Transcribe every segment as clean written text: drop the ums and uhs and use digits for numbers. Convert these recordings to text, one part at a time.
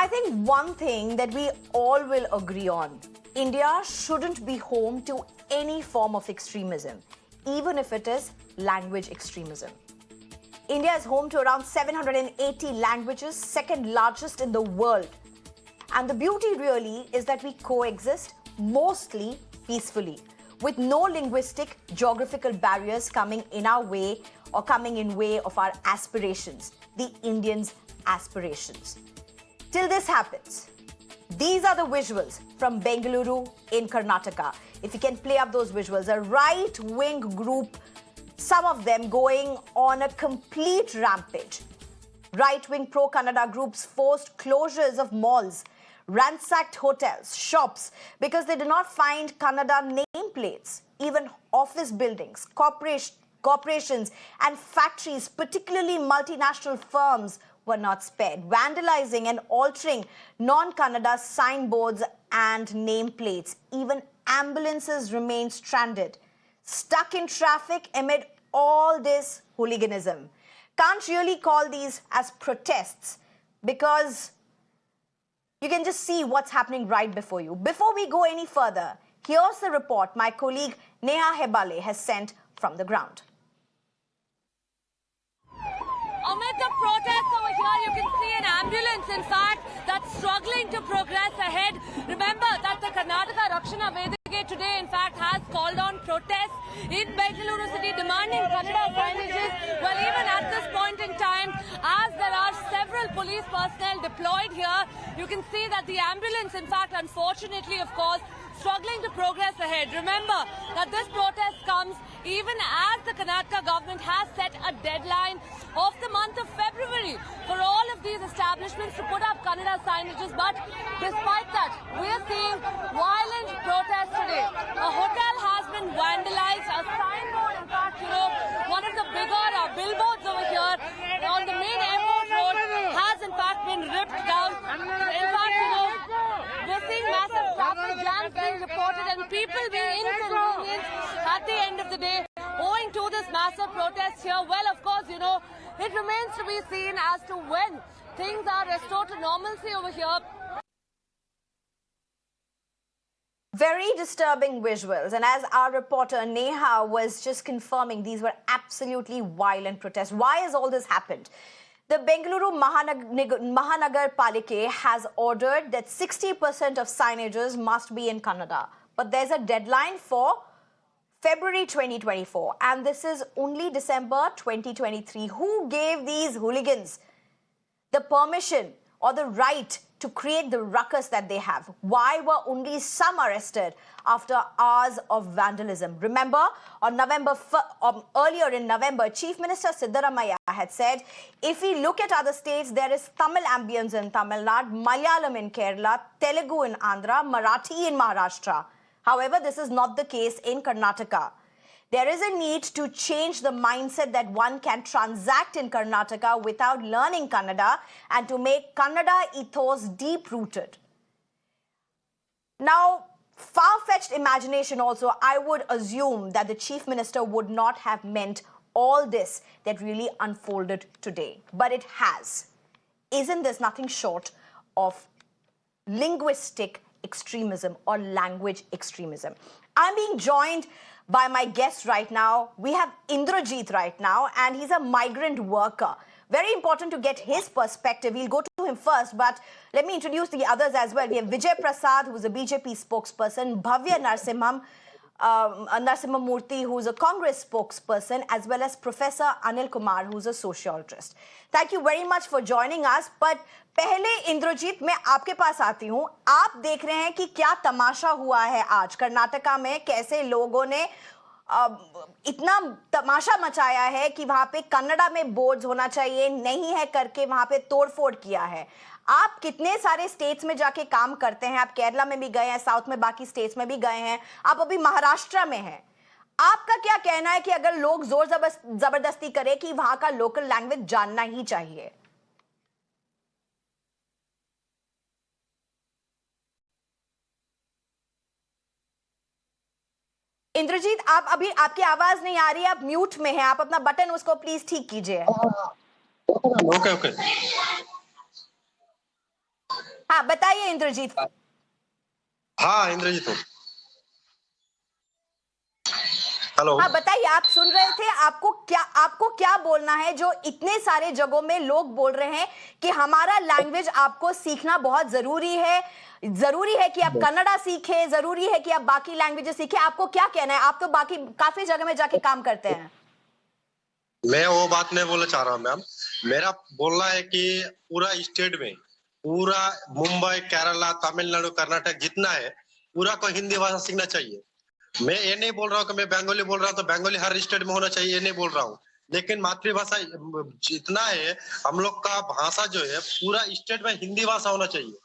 I think one thing that we all will agree on, India shouldn't be home to any form of extremism, even if it is language extremism. India is home to around 780 languages, second largest in the world. And the beauty really is that we coexist mostly peacefully, with no linguistic, geographical barriers coming in our way or coming in way of our aspirations, the Indians' aspirations. Till this happens, these are the visuals from Bengaluru in Karnataka. If you can play up those visuals, a right-wing group, some of them going on a complete rampage. Right-wing pro-Kannada groups forced closures of malls, ransacked hotels, shops, because they did not find Kannada nameplates. Even office buildings, corporations and factories, particularly multinational firms, were not spared, vandalizing and altering non-Kannada signboards and nameplates. Even ambulances remained stranded, stuck in traffic amid all this hooliganism. Can't really call these as protests because you can just see what's happening right before you. Before we go any further, here's the report my colleague Sneha Koshy has sent from the ground. Amid the protests over here, you can see an ambulance, in fact, that's struggling to progress ahead. Remember that the Karnataka Rakshana Vedike today, in fact, has called on protests in Bengaluru city demanding Kannada signages. Well, even at this point in time, as there are several police personnel deployed here, you can see that the ambulance, in fact, unfortunately, of course, struggling to progress ahead. Remember that this protest comes even as the Karnataka government has set a deadline of the month of February for all of these establishments to put up Kannada signages. But despite that, we are seeing violent protests today. A hotel has been vandalized, a signboard, in fact, one of the bigger billboards over here on the main airport road has in fact been ripped down. In fact, we're seeing massive traffic jams being reported and people being inconvenienced at the end of the day owing to this massive protest here. Well, of course, it remains to be seen as to when things are restored to normalcy over here. Very disturbing visuals, and as our reporter Neha was just confirming, these were absolutely violent protests. Why has all this happened? The Bengaluru Mahanagar Palike has ordered that 60% of signages must be in Kannada. But there's a deadline for February 2024, and this is only December 2023. Who gave these hooligans the permission or the right to create the ruckus that they have? Why were only some arrested after hours of vandalism? Remember, on earlier in November, Chief Minister Siddaramaiah had said, if we look at other states, there is Tamil ambience in Tamil Nadu, Malayalam in Kerala, Telugu in Andhra, Marathi in Maharashtra. However, this is not the case in Karnataka. There is a need to change the mindset that one can transact in Karnataka without learning Kannada and to make Kannada ethos deep-rooted. Now, far-fetched imagination also, I would assume that the Chief Minister would not have meant all this that really unfolded today. But it has. Isn't this nothing short of linguistic extremism or language extremism? I'm being joined by my guest right now. We have Indrajit right now, and he's a migrant worker. Very important to get his perspective. We'll go to him first, but let me introduce the others as well. We have Vijay Prasad, who's a BJP spokesperson, Bhavya Narasimhamurthy, who's a Congress spokesperson, as well as Professor Ani Kumar, who's a sociologist. Thank you very much for joining us. But पहले इंद्रजीत, मैं आपके पास आती हूं. आप देख रहे हैं कि क्या तमाशा हुआ है आज कर्नाटका में, कैसे लोगों ने इतना तमाशा मचाया है कि वहां पे कन्नड़ा में बोर्ड्स होना चाहिए, नहीं है करके वहां पे तोड़फोड़ किया है. आप कितने सारे स्टेट्स में जाके काम करते हैं, आप केरला में भी गए हैं, साउथ में बाकी स्टेट्स में भी गए हैं, आप अभी महाराष्ट्र में हैं. आपका क्या कहना है कि अगर लोग जोर जबरदस्ती करें कि वहां का लोकल लैंग्वेज जानना ही चाहिए? इंद्रजीत, आप अभी, आपकी आवाज नहीं आ रही है, आप म्यूट में हैं, आप अपना बटन उसको प्लीज ठीक कीजिए. ओके. हाँ बताइए इंद्रजीत। हाँ इंद्रजीत हूँ। हेलो। हाँ बताइए, आप सुन रहे थे, आपको क्या बोलना है जो इतने सारे जगहों में लोग बोल रहे हैं कि हमारा लैंग्वेज आपको सीखना बहुत जरूरी है कि आप कन्नड़ा सीखें, जरूरी है कि आप बाकी लैंग्वेजेस सीखें। आपको क्या कहना है? आप तो बाकी काफी जगह में जाके काम करते हैं। मैं वो बात नहीं बोलना चाह रहा हूँ मैम। मेरा बोलना है कि पूरा स्टेट में, पूरा मुंबई, केरला, तमिलनाडु, कर्नाटक जितना है, पूरा को हिंदी भाषा सीखना चाहिए। मैं ये नहीं बोल रहा हूँ कि मैं बंगाली बोल रहा हूँ तो बंगाली हर स्टेट में होना चाहिए, ये नहीं बोल रहा हूँ। लेकिन मातृभाषा जितना है, हम लोग का भाषा जो है पूरा स्टेट में हिंदी भाषा होना चाहिए।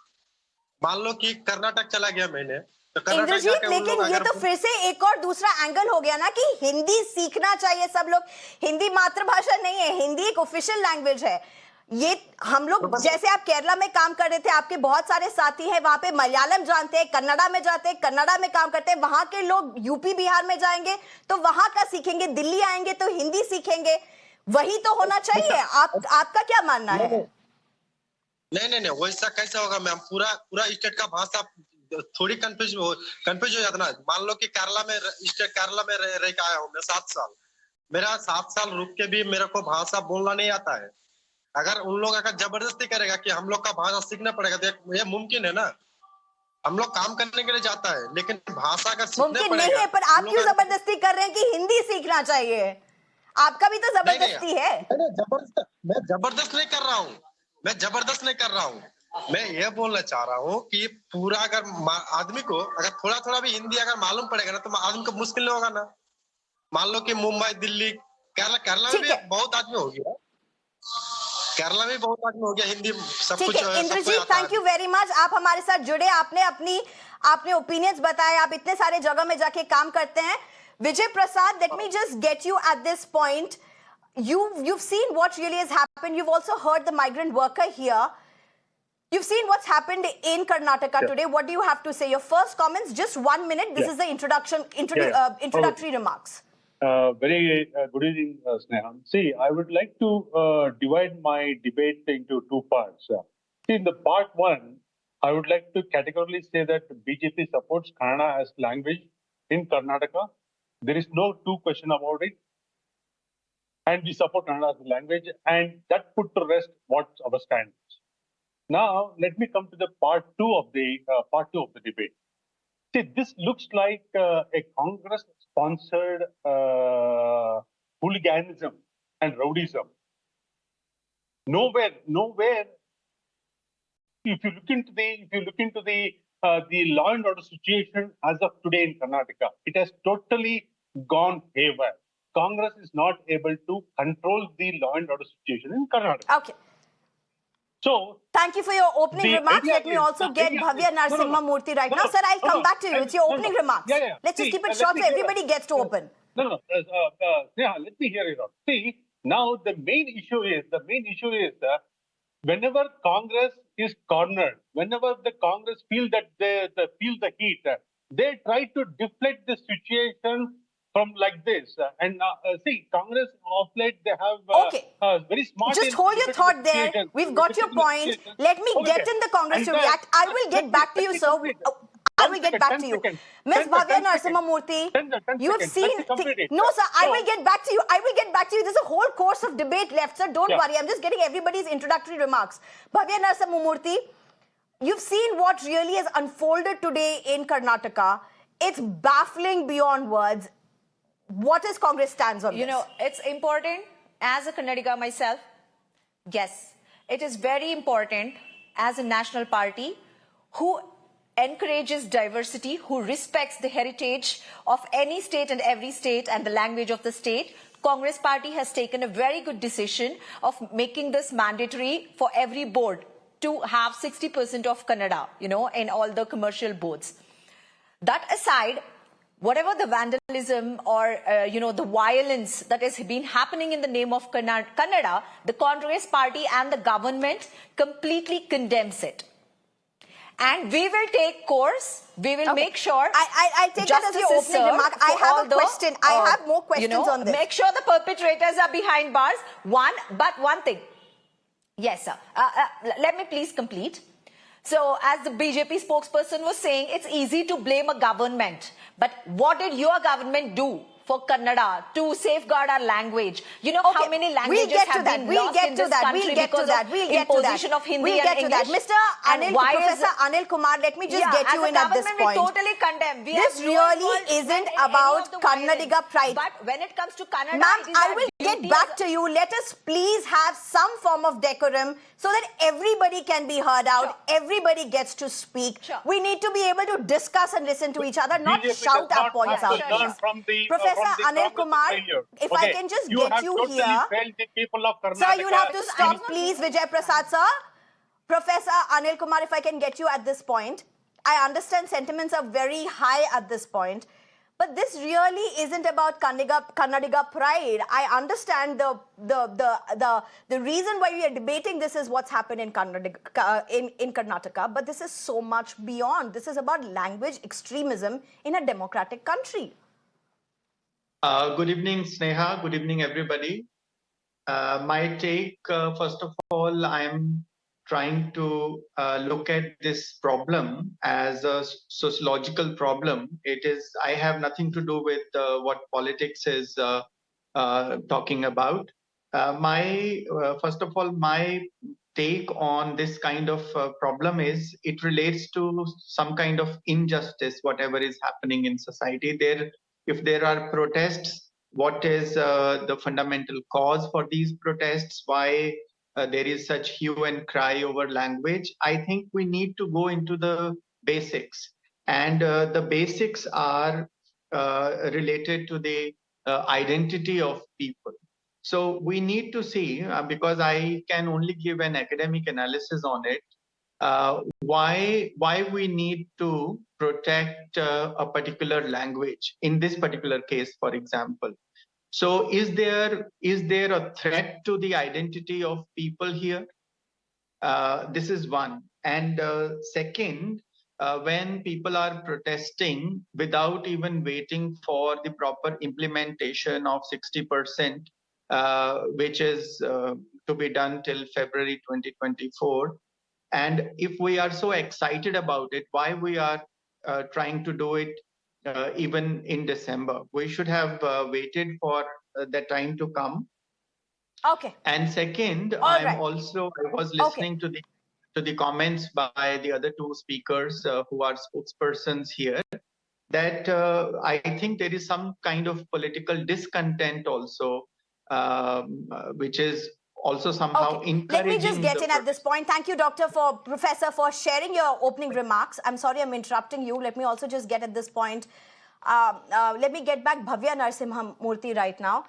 मान लो कि कर्नाटक चला गया मैंने, तो कर्नाटक इंद्रजीत, जाके उन लोग लेकिन ये अगर तो फिर से एक और दूसरा एंगल हो गया ना कि हिंदी सीखना चाहिए सब लोग। हिंदी मातृभाषा नहीं है, हिंदी एक ऑफिशियल लैंग्वेज है। ये हम लोग, जैसे आप केरला में काम कर रहे थे, आपके बहुत सारे साथी हैं वहां पे, मलयालम जानते हैं, कन्नड़ा में जाते हैं, कन्नड़ा में काम करते हैं। वहां के लोग यूपी बिहार में जाएंगे तो वहां का सीखेंगे, दिल्ली आएंगे तो हिंदी सीखेंगे। वही तो होना चाहिए। आपका क्या मानना है? नहीं, वैसा कैसे होगा मैम? पूरा पूरा स्टेट का भाषा थोड़ी कंफ्यूज हो जाता ना। मान लो कि केरला में रह के आया हूँ मैं 7 साल। मेरा 7 साल रुक के भी मेरे को भाषा बोलना नहीं आता है। अगर उन लोग अगर जबरदस्ती करेगा कि हम लोग का भाषा सीखना पड़ेगा तो ये मुमकिन है ना। हम लोग काम करने के लिए जाता है, लेकिन भाषा अगर सीखना मुमकिन नहीं पड़ेगा। है, पर आप क्यों जबरदस्ती कर रहे हैं कि हिंदी सीखना चाहिए? आपका भी तो जबरदस्ती है। मैं जबरदस्त नहीं कर रहा हूँ। मैं ये बोलना चाह रहा हूँ कि पूरा अगर आदमी को अगर थोड़ा थोड़ा भी हिंदी अगर मालूम पड़ेगा ना, तो आदमी को मुश्किल नहीं होगा ना। मान लो कि मुंबई, दिल्ली, केरला में भी बहुत आदमी हो गया। केरला में बहुत आदमी हो गया, हिंदी सब ठीक कुछ है सबको इंद्रजीत, आता थैंक यू वेरी मच। आप हमारे साथ जुड़े, आपने ओपिनियंस बताए, आप इतने सारे जगह में जाके काम करते हैं। Vijay Prasad, let me just get you at this point. You've seen what really has happened. You've also heard the migrant worker here. You've seen what's happened in Karnataka today. What do you have to say? Your first comments, just 1 minute. This is the introductory remarks. Very good evening, Sneha. See, I would like to divide my debate into two parts. See, in the part one, I would like to categorically say that BJP supports Kannada as language in Karnataka. There is no two question about it. And we support Kannada as a language, and that put to rest what's our stand. Now, let me come to the part two of the debate. See, this looks like a Congress-sponsored hooliganism and rowdyism. Nowhere. If you look into the law and order situation as of today in Karnataka, it has totally gone haywire. Congress is not able to control the law and order situation in Karnataka. Okay. So, thank you for your opening remarks. Let me also get Bhavya Narasimha Murthy right now. Sir, I'll come back to you. It's your opening remarks. Yeah. Let's just keep it short so everybody gets to open. No. Yeah, let me hear it out. See, now the main issue is whenever Congress is cornered, whenever the Congress feel that they feel the heat, they try to deflect the situation from like this. And see, Congress of late, they have very smart. Just hold your thought there. We've got your point. Let me get in the Congress to react. I will get back to you, sir. I will get back to you. Ms. Bhavya Narasimha Murthy, you've seen... No, sir, I will get back to you. There's a whole course of debate left, sir. Don't worry. I'm just getting everybody's introductory remarks. Bhavya Narasimha Murthy, you've seen what really has unfolded today in Karnataka. It's baffling beyond words. What is Congress stands on this? You know, it's important as a Kannadiga myself. Yes, it is very important as a national party who encourages diversity, who respects the heritage of any state and every state and the language of the state. Congress party has taken a very good decision of making this mandatory for every board to have 60% of Kannada, in all the commercial boards. That aside, whatever the vandalism or, the violence that has been happening in the name of Kannada, the Congress party and the government completely condemns it. And we will take course. We will make sure. I'll take that as your opening remark. I have a question. I have more questions on this. Make sure the perpetrators are behind bars. One thing. Yes, sir. Let me please complete. So as the BJP spokesperson was saying, it's easy to blame a government. But what did your government do for Kannada to safeguard our language? You know how many languages have been lost in this country because of imposition of Hindi and English? Mr. Professor Anil Kumar, let me just get you in at this point. We totally condemn. This really isn't about Kannadiga pride. But when it comes to Kannada, ma'am, I will get back to you. Let us please have some form of decorum so that everybody can be heard out. Everybody gets to speak. We need to be able to discuss and listen to each other, not shout our points out. Professor Anil Kumar, if I can just get you here. Sir, you'll have to stop, please, Vijay Prasad, sir. Professor Anil Kumar, if I can get you at this point. I understand sentiments are very high at this point. But this really isn't about Kannadiga pride. I understand the reason why we are debating this is what's happened in Karnataka, but this is so much beyond. This is about language extremism in a democratic country. Good evening, Sneha. Good evening, everybody. My take, first of all, I'm trying to look at this problem as a sociological problem. I have nothing to do with what politics is talking about. First of all, my take on this kind of problem is it relates to some kind of injustice, whatever is happening in society. If there are protests, what is the fundamental cause for these protests? Why there is such hue and cry over language? I think we need to go into the basics. And the basics are related to the identity of people. So we need to see, because I can only give an academic analysis on it, why we need to protect a particular language in this particular case, for example. So is there a threat to the identity of people here? This is one. And second, when people are protesting without even waiting for the proper implementation of 60%, which is to be done till February 2024. And if we are so excited about it, why we are trying to do it even in December? We should have waited for the time to come. Okay. And second, I was listening to the comments by the other two speakers who are spokespersons here, that I think there is some kind of political discontent also, which is also somehow encouraging. Let me just get in at this point. Thank you, Professor, for sharing your opening remarks. I'm sorry I'm interrupting you. Let me also just get at this point. Let me get back Bhavya Narasimha Murthy right now.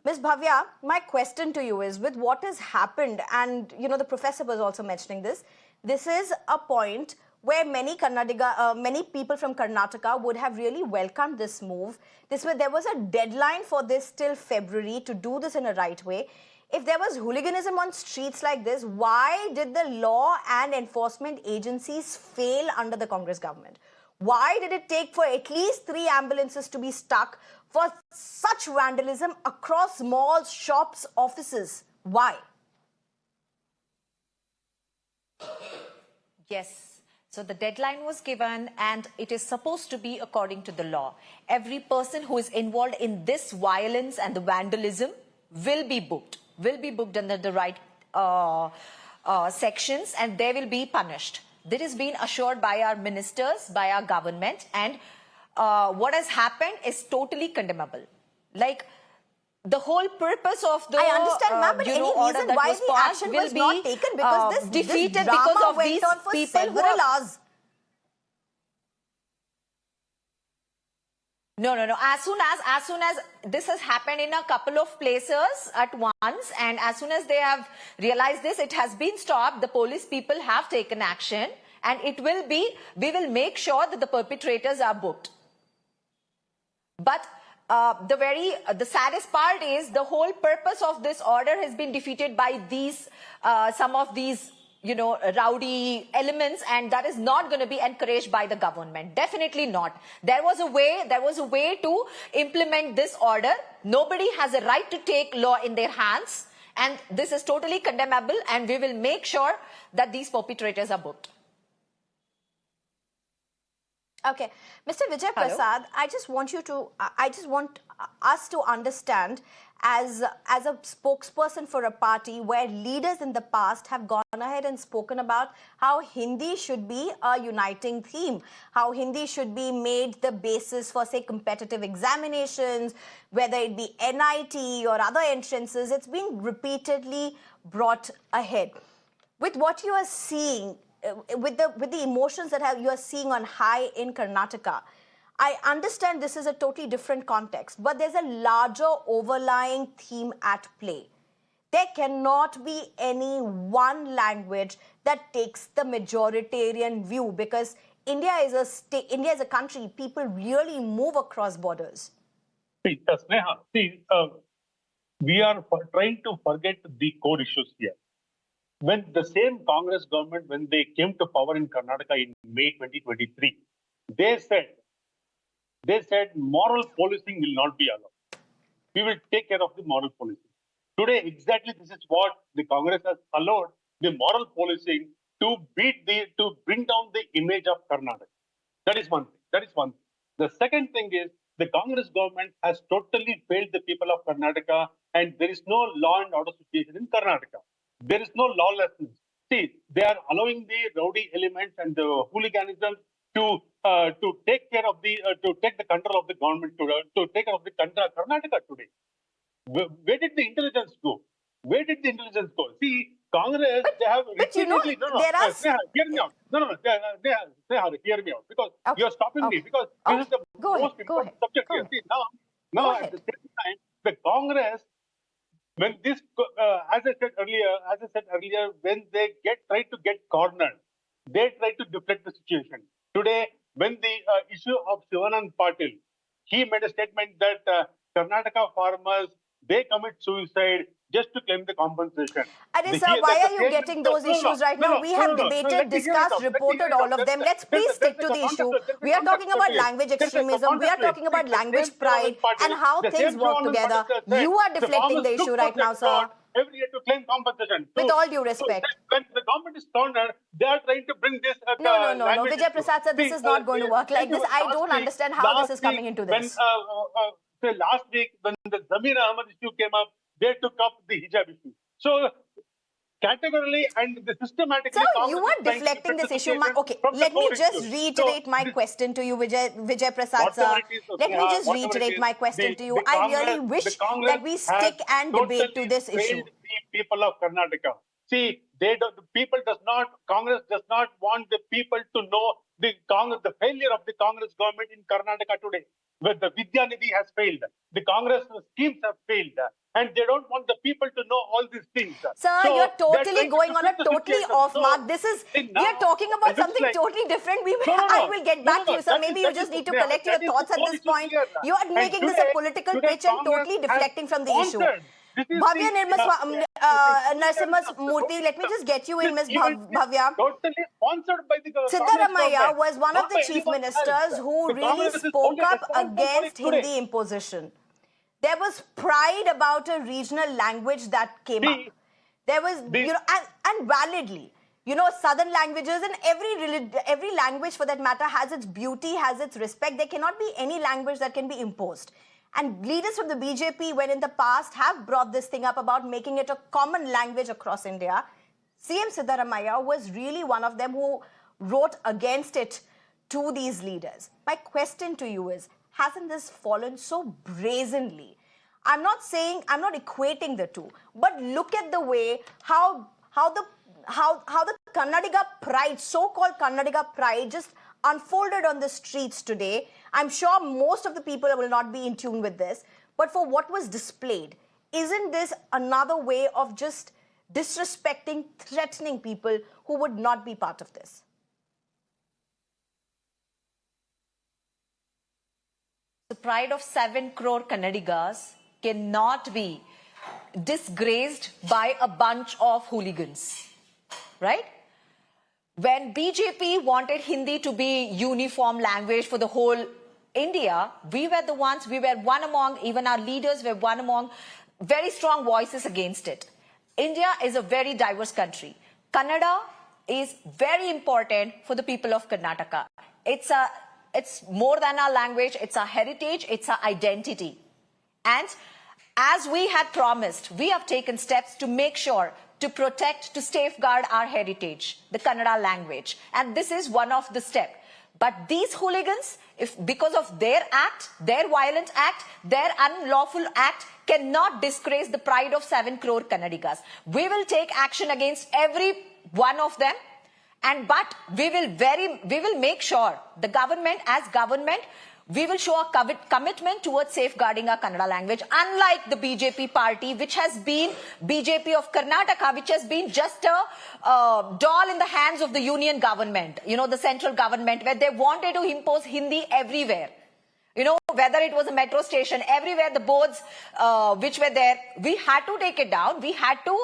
Ms. Bhavya, my question to you is, with what has happened, and you know the professor was also mentioning this, this is a point where many people from Karnataka would have really welcomed this move. There was a deadline for this till February to do this in a right way. If there was hooliganism on streets like this, why did the law and enforcement agencies fail under the Congress government? Why did it take for at least 3 ambulances to be stuck for such vandalism across malls, shops, offices? Why? Yes. So the deadline was given and it is supposed to be according to the law. Every person who is involved in this violence and the vandalism will be booked under the right sections, and they will be punished. This has been assured by our ministers, by our government, and what has happened is totally condemnable. Like, the whole purpose of the I understand, ma'am, but any reason why the action was not taken? Because this defeated drama because of went these on for people several hours. No. As soon as this has happened in a couple of places at once, and as soon as they have realized this, it has been stopped. The police people have taken action, and we will make sure that the perpetrators are booked. But the saddest part is the whole purpose of this order has been defeated by some of these rowdy elements, and that is not going to be encouraged by the government. Definitely not. There was a way to implement this order. Nobody has a right to take law in their hands, and this is totally condemnable, and we will make sure that these perpetrators are booked. Okay, Mr. Vijay Prasad, I just want us to understand as a spokesperson for a party where leaders in the past have gone ahead and spoken about how Hindi should be a uniting theme, how Hindi should be made the basis for, say, competitive examinations, whether it be NIT or other entrances. It's been repeatedly brought ahead. With what you are seeing, with the emotions that you are seeing on high in Karnataka, I understand this is a totally different context, but there's a larger overlying theme at play. There cannot be any one language that takes the majoritarian view, because India is a country. People really move across borders. See, Sneha, we are trying to forget the core issues here. When the same Congress government, when they came to power in Karnataka in May 2023, they said moral policing will not be allowed. We will take care of the moral policing. Today, exactly this is what the Congress has allowed, the moral policing to bring down the image of Karnataka. That is one thing. The second thing is the Congress government has totally failed the people of Karnataka, and there is no law and order situation in Karnataka. There is no lawlessness. See, they are allowing the rowdy elements and the hooliganism to take care of to take the control of the government, to take care of the Karnataka today. Where did the intelligence go? Where did the intelligence go? See, Congress, they have repeatedly... Sneha, hear me out. Sneha, hear me out. Because you're stopping me. Because this is the most important subject here. See, now at the same time, the Congress, when this, as I said earlier, when they try to get cornered, they try to deflect the situation. Today, when the issue of Shivanand Patil, he made a statement that Karnataka farmers, they commit suicide just to claim the compensation. Sir, why are you getting those issues right now? We have debated, discussed, reported all of them. Let's please stick to the issue. We are talking about language extremism. We are talking about language pride and how things work together. You are deflecting the issue right now, sir. Every year to claim compensation. With all due respect. When the government is cornered, they are trying to bring this. No. Vijay Prasad sir, this is not going to work like this. I don't understand how this is coming into this. Last week, when the Zamir Ahmad issue came up, they took up the hijab issue. So, categorically and systematically... Sir, you are deflecting this issue. Okay, let me just reiterate my question to you, Vijay Prasad sir. Let me just reiterate my question to you. I really wish that we stick and debate to this issue. The people of Karnataka. See, Congress does not want the people to know the failure of the Congress government in Karnataka today. Where the Vidya Nidhi has failed, the Congress schemes have failed, and they don't want the people to know all these things. Sir, so you're totally going on a totally off mark. We are talking about something totally different. I will get back to you, sir. Maybe you just need to collect your thoughts at this point. You are making this a political pitch and totally deflecting from the issue. Bhavya Narasimha Murthy, let me just get you in, Ms. Bhavya. Totally sponsored by the Siddaramaiah was one of the chief ministers who really spoke up against Hindi imposition. There was pride about a regional language that came up. There was, and validly. Southern languages and every language for that matter has its beauty, has its respect. There cannot be any language that can be imposed. And leaders from the BJP, when in the past have brought this thing up about making it a common language across India, CM Siddaramaiah was really one of them who wrote against it to these leaders. My question to you is, hasn't this fallen so brazenly? I'm not equating the two, but look at the way how the Kannadiga pride, so-called Kannadiga pride, just unfolded on the streets today. I'm sure most of the people will not be in tune with this, but for what was displayed, isn't this another way of just disrespecting, threatening people who would not be part of this? The pride of 7 crore Kannadigas cannot be disgraced by a bunch of hooligans, right? When BJP wanted Hindi to be uniform language for the whole India, we were one among, even our leaders were one among very strong voices against it. India is a very diverse country. Kannada is very important for the people of Karnataka. It's a It's more than our language. It's our heritage. It's our identity. And as we had promised, we have taken steps to make sure to protect, to safeguard our heritage, the Kannada language. And this is one of the steps. But these hooligans, because of their act, their violent act, their unlawful act, cannot disgrace the pride of 7 crore Kannadigas. We will take action against every one of them. But we will make sure the government, as government, we will show a commitment towards safeguarding our Kannada language, unlike the BJP party, which has been BJP of Karnataka, which has been just a doll in the hands of the union government, the central government, where they wanted to impose Hindi everywhere. Whether it was a metro station, everywhere the boards which were there, we had to take it down. We had to,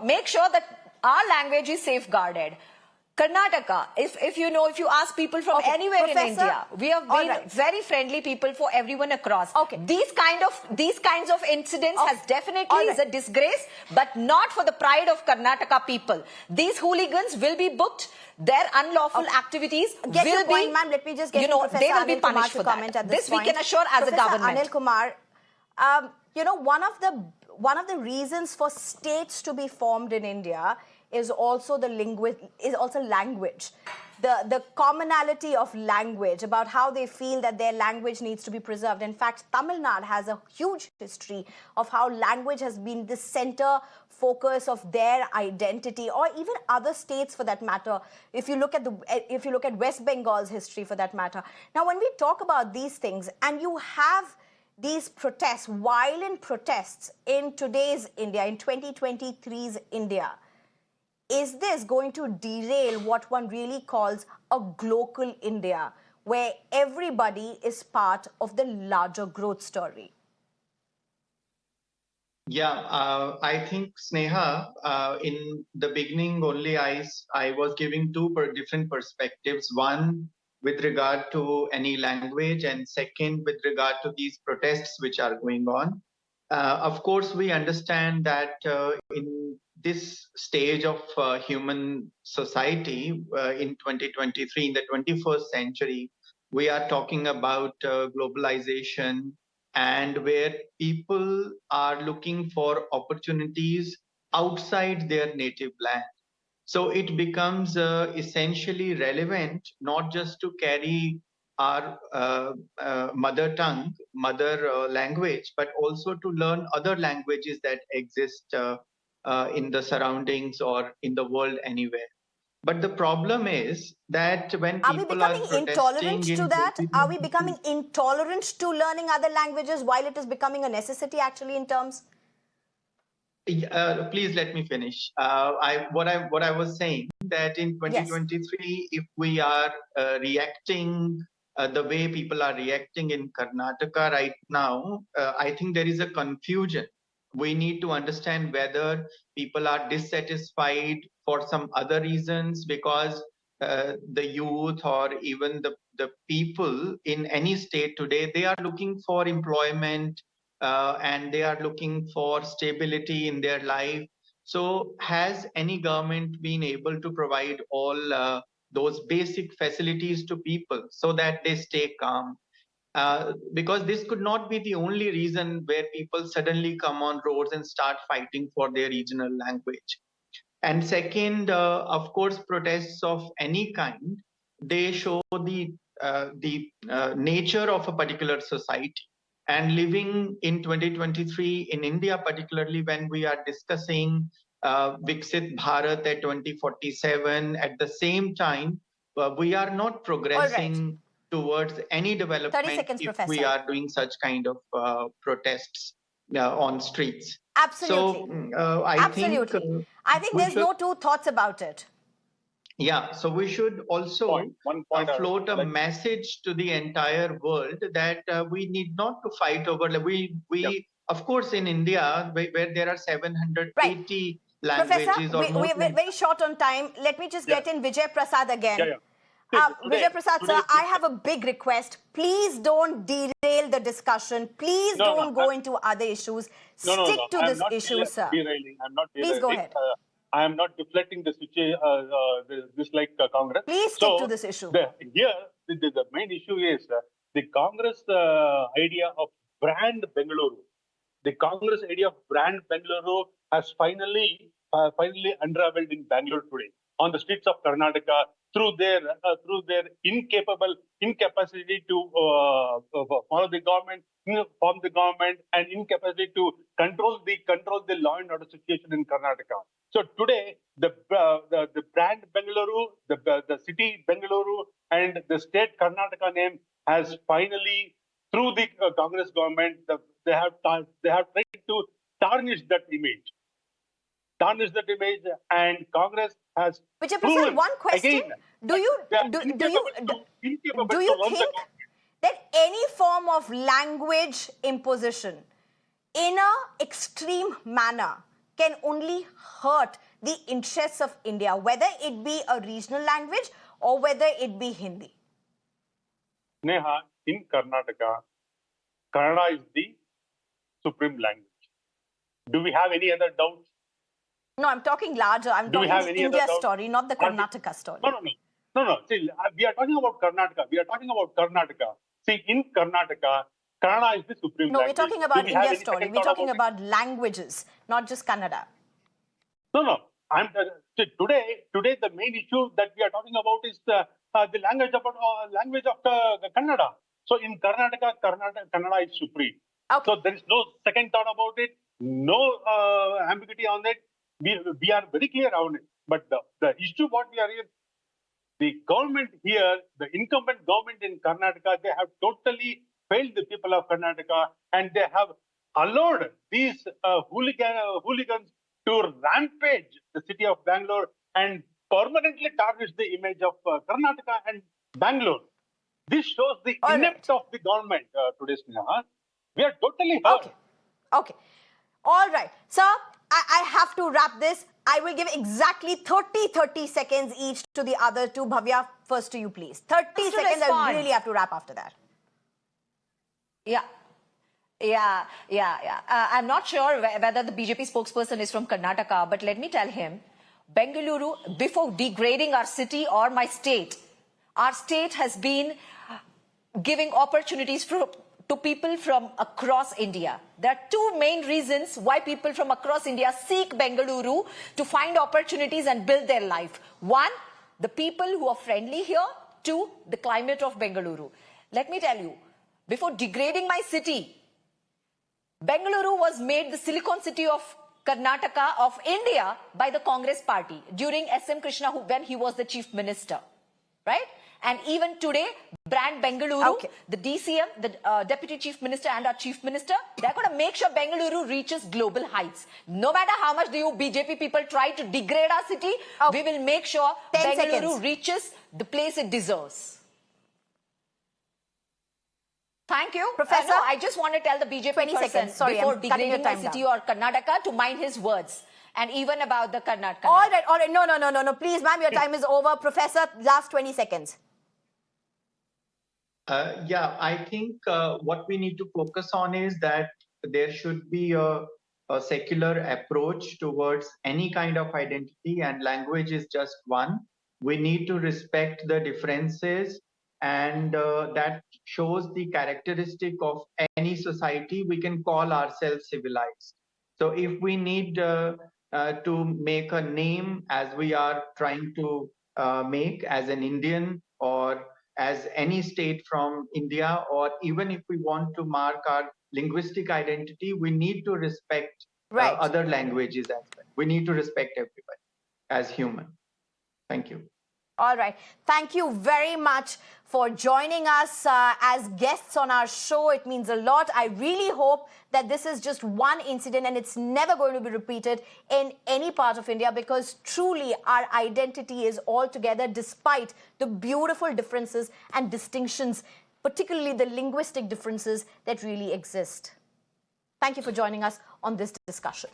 make sure that our language is safeguarded. Karnataka, if you ask people from anywhere Professor, in India, we have been very friendly people for everyone across. Okay. These kinds of incidents has definitely is a disgrace, but not for the pride of Karnataka people. These hooligans will be booked. Their unlawful activities Get will your point, be, ma'am. Let me just get Professor they will be Anil Kumar punished to for comment that. at this point. We can assure as Professor a government. Anil Kumar, one of the reasons for states to be formed in India is also language. The commonality of language, about how they feel that their language needs to be preserved. In fact, Tamil Nadu has a huge history of how language has been the center focus of their identity, or even other states for that matter. If you look at West Bengal's history for that matter. Now, when we talk about these things, and you have these protests, violent protests in today's India, in 2023's India, is this going to derail what one really calls a global India, where everybody is part of the larger growth story? Yeah, I think, Sneha, in the beginning only I was giving two different perspectives. One with regard to any language, and second with regard to these protests which are going on. Of course, we understand that in this stage of human society in 2023, in the 21st century, we are talking about globalization, and where people are looking for opportunities outside their native land. So it becomes essentially relevant not just to carry our mother tongue, mother language, but also to learn other languages that exist in the surroundings or in the world anywhere. But the problem is that when people are becoming intolerant to that? Are we becoming intolerant to learning other languages while it is becoming a necessity actually in terms? Please let me finish. What I was saying, that in 2023, if we are reacting the way people are reacting in Karnataka right now, I think there is a confusion. We need to understand whether people are dissatisfied for some other reasons, because the youth or even the people in any state today, they are looking for employment, and they are looking for stability in their life. So has any government been able to provide all those basic facilities to people so that they stay calm? Because this could not be the only reason where people suddenly come on roads and start fighting for their regional language. And second, of course, protests of any kind, they show the nature of a particular society. And living in 2023 in India, particularly when we are discussing Viksit Bharat at 2047, at the same time, we are not progressing towards any development if we are doing such kind of protests on streets. Absolutely. So I think there's no two thoughts about it. Yeah, so we should also float a message to the entire world that we need not to fight over. Of course, in India, where there are 780 languages. Professor, we're very short on time. Let me just get in Vijay Prasad again. Vijay Prasad, sir, I have a big request. Please don't derail the discussion. Please don't go into other issues. Stick to this issue, sir. I'm not derailing. Please go ahead. I am not deflecting this like Congress. Please stick to this issue. the main issue is the Congress idea of brand Bengaluru. The Congress idea of brand Bengaluru has finally unraveled in Bangalore today on the streets of Karnataka through their incapacity to follow the government, form the government, and incapacity to control the law and order situation in Karnataka. So today, the brand Bengaluru, the city Bengaluru, and the state Karnataka name has finally, through the Congress government, they have tried to tarnish that image. And Congress has Which, Professor, one question: again, do you think that any form of language imposition in an extreme manner can only hurt the interests of India, whether it be a regional language or whether it be Hindi? Sneha, in Karnataka, Kannada is the supreme language. Do we have any other doubts? No, I'm talking larger. I'm talking the India story, not the Karnataka story. No. See, we are talking about Karnataka. See, in Karnataka, Kannada is the supreme language. No, we're talking about India story. We're talking about languages, not just Kannada. No. Today, the main issue that we are talking about is the language of Kannada. So in Karnataka, Kannada is supreme. Okay. So there is no second thought about it, no ambiguity on it. We are very clear on it. But the issue what we are here, the government here, the incumbent government in Karnataka, they have totally failed the people of Karnataka, and they have allowed these hooligans to rampage the city of Bangalore and permanently tarnish the image of Karnataka and Bangalore. This shows the inept of the government today, Sneha. We are totally hurt. Okay. All right. Sir, I have to wrap this. I will give exactly 30 seconds each to the other two. Bhavya, first to you, please. 30 seconds. I really have to wrap after that. Yeah. I'm not sure whether the BJP spokesperson is from Karnataka, but let me tell him, Bengaluru, before degrading our city or my state, our state has been giving opportunities to people from across India. There are two main reasons why people from across India seek Bengaluru to find opportunities and build their life. One, the people who are friendly here. Two, the climate of Bengaluru. Let me tell you, before degrading my city, Bengaluru was made the Silicon City of Karnataka of India by the Congress party during S.M. Krishna when he was the chief minister, right? And even today, brand Bengaluru, the DCM, the Deputy Chief Minister and our Chief Minister, they're going to make sure Bengaluru reaches global heights. No matter how much you BJP people try to degrade our city, we will make sure Bengaluru reaches the place it deserves. Thank you. Professor, no, I just want to tell the BJP person before degrading my city or Karnataka to mind his words. And even about the Karnataka. All right. No. Please, ma'am, your time is over. Professor, last 20 seconds. I think what we need to focus on is that there should be a secular approach towards any kind of identity, and language is just one. We need to respect the differences, and that shows the characteristic of any society. We can call ourselves civilized. So if we need to make a name, as we are trying to make as an Indian or as any state from India, or even if we want to mark our linguistic identity, we need to respect other languages as well. We need to respect everybody as human. Thank you. All right. Thank you very much for joining us as guests on our show. It means a lot. I really hope that this is just one incident and it's never going to be repeated in any part of India, because truly our identity is all together despite the beautiful differences and distinctions, particularly the linguistic differences that really exist. Thank you for joining us on this discussion.